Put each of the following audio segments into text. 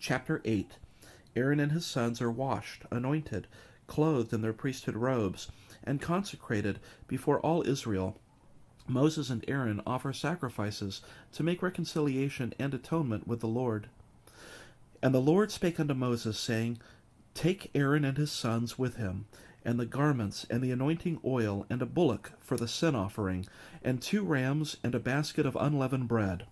Chapter 8. Aaron and his sons are washed, anointed, clothed in their priesthood robes, and consecrated before all Israel. Moses and Aaron offer sacrifices to make reconciliation and atonement with the Lord. And the Lord spake unto Moses, saying, Take Aaron and his sons with him, and the garments, and the anointing oil, and a bullock for the sin offering, and 2 rams, and a basket of unleavened bread.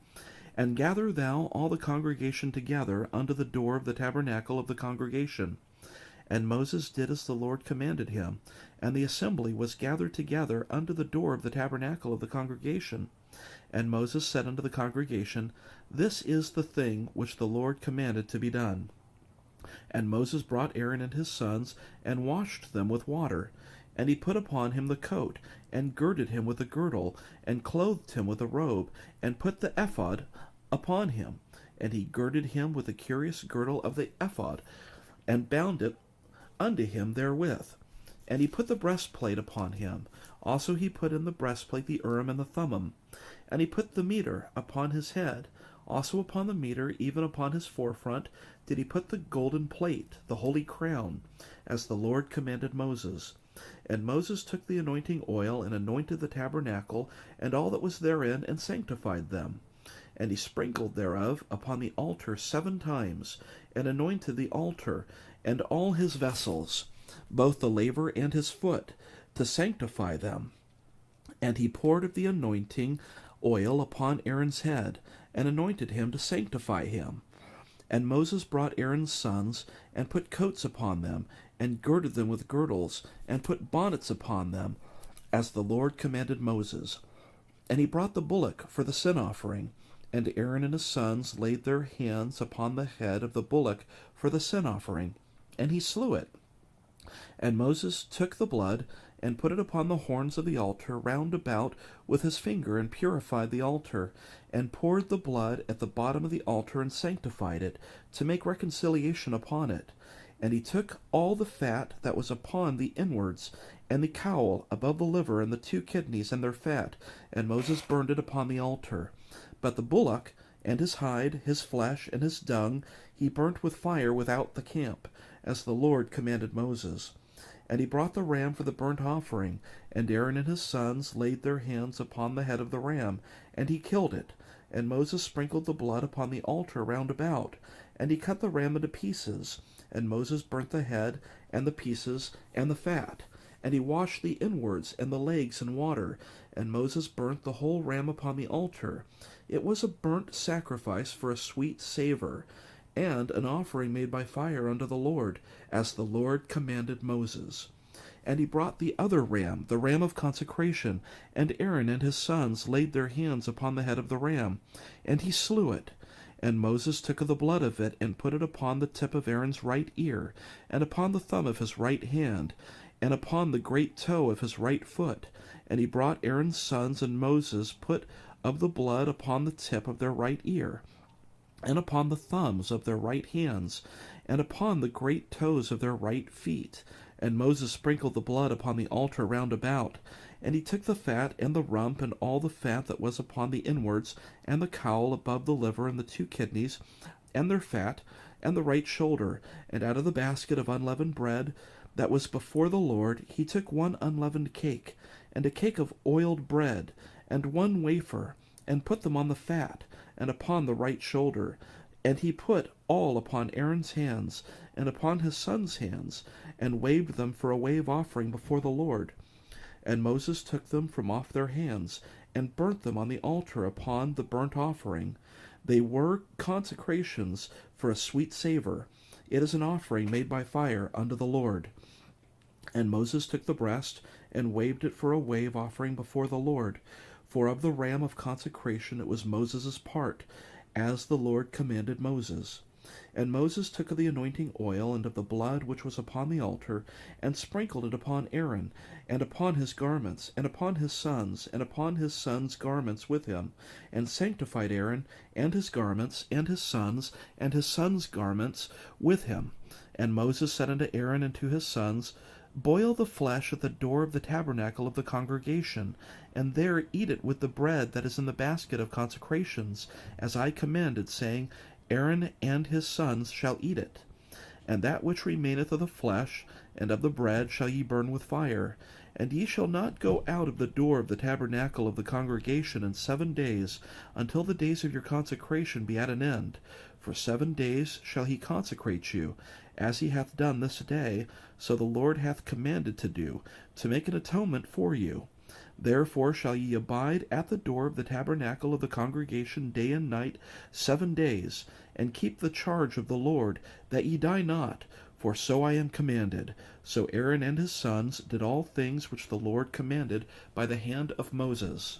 And gather thou all the congregation together unto the door of the tabernacle of the congregation. And Moses did as the Lord commanded him, and the assembly was gathered together unto the door of the tabernacle of the congregation. And Moses said unto the congregation, This is the thing which the Lord commanded to be done. And Moses brought Aaron and his sons, and washed them with water. And he put upon him the coat, and girded him with a girdle, and clothed him with a robe, and put the ephod upon him. And he girded him with a curious girdle of the ephod, and bound it unto him therewith. And he put the breastplate upon him. Also he put in the breastplate the Urim and the Thummim. And he put the mitre upon his head. Also upon the mitre, even upon his forefront, did he put the golden plate, the holy crown, as the Lord commanded Moses. And Moses took the anointing oil, and anointed the tabernacle, and all that was therein, and sanctified them. And he sprinkled thereof upon the altar 7 times, and anointed the altar, and all his vessels, both the laver and his foot, to sanctify them. And he poured of the anointing oil upon Aaron's head, and anointed him to sanctify him. And Moses brought Aaron's sons, and put coats upon them, and girded them with girdles, and put bonnets upon them, as the Lord commanded Moses. And he brought the bullock for the sin offering, and Aaron and his sons laid their hands upon the head of the bullock for the sin offering, and he slew it. And Moses took the blood, and put it upon the horns of the altar round about with his finger, and purified the altar, and poured the blood at the bottom of the altar, and sanctified it, to make reconciliation upon it. And he took all the fat that was upon the inwards, and the caul above the liver, and the 2 kidneys and their fat, and Moses burned it upon the altar. But the bullock, and his hide, his flesh, and his dung, he burnt with fire without the camp, as the Lord commanded Moses. And he brought the ram for the burnt offering, and Aaron and his sons laid their hands upon the head of the ram, and he killed it. And Moses sprinkled the blood upon the altar round about, and he cut the ram into pieces. And Moses burnt the head, and the pieces, and the fat. And he washed the inwards and the legs in water. And Moses burnt the whole ram upon the altar. It was a burnt sacrifice for a sweet savour, and an offering made by fire unto the Lord, as the Lord commanded Moses. And he brought the other ram, the ram of consecration, and Aaron and his sons laid their hands upon the head of the ram, and he slew it. And Moses took of the blood of it, and put it upon the tip of Aaron's right ear, and upon the thumb of his right hand, and upon the great toe of his right foot. And he brought Aaron's sons, and Moses put of the blood upon the tip of their right ear, and upon the thumbs of their right hands, and upon the great toes of their right feet. And Moses sprinkled the blood upon the altar round about. And he took the fat, and the rump, and all the fat that was upon the inwards, and the caul above the liver, and the 2 kidneys, and their fat, and the right shoulder. And out of the basket of unleavened bread that was before the Lord, he took 1 unleavened cake, and a cake of oiled bread, and 1 wafer, and put them on the fat, and upon the right shoulder. And he put all upon Aaron's hands, and upon his sons' hands, and waved them for a wave offering before the Lord. And Moses took them from off their hands, and burnt them on the altar upon the burnt offering. They were consecrations for a sweet savour. It is an offering made by fire unto the Lord. And Moses took the breast, and waved it for a wave offering before the Lord. For of the ram of consecration it was Moses' part, as the Lord commanded Moses. And Moses took of the anointing oil, and of the blood which was upon the altar, and sprinkled it upon Aaron, and upon his garments, and upon his sons, and upon his sons' garments with him, and sanctified Aaron, and his garments, and his sons' garments with him. And Moses said unto Aaron and to his sons, Boil the flesh at the door of the tabernacle of the congregation, and there eat it with the bread that is in the basket of consecrations, as I commanded, saying, Aaron and his sons shall eat it. And that which remaineth of the flesh and of the bread shall ye burn with fire. And ye shall not go out of the door of the tabernacle of the congregation in 7 days, until the days of your consecration be at an end. For 7 days shall he consecrate you, as he hath done this day, so the Lord hath commanded to do, to make an atonement for you. Therefore shall ye abide at the door of the tabernacle of the congregation day and night 7 days, and keep the charge of the Lord, that ye die not, for so I am commanded. So Aaron and his sons did all things which the Lord commanded by the hand of Moses.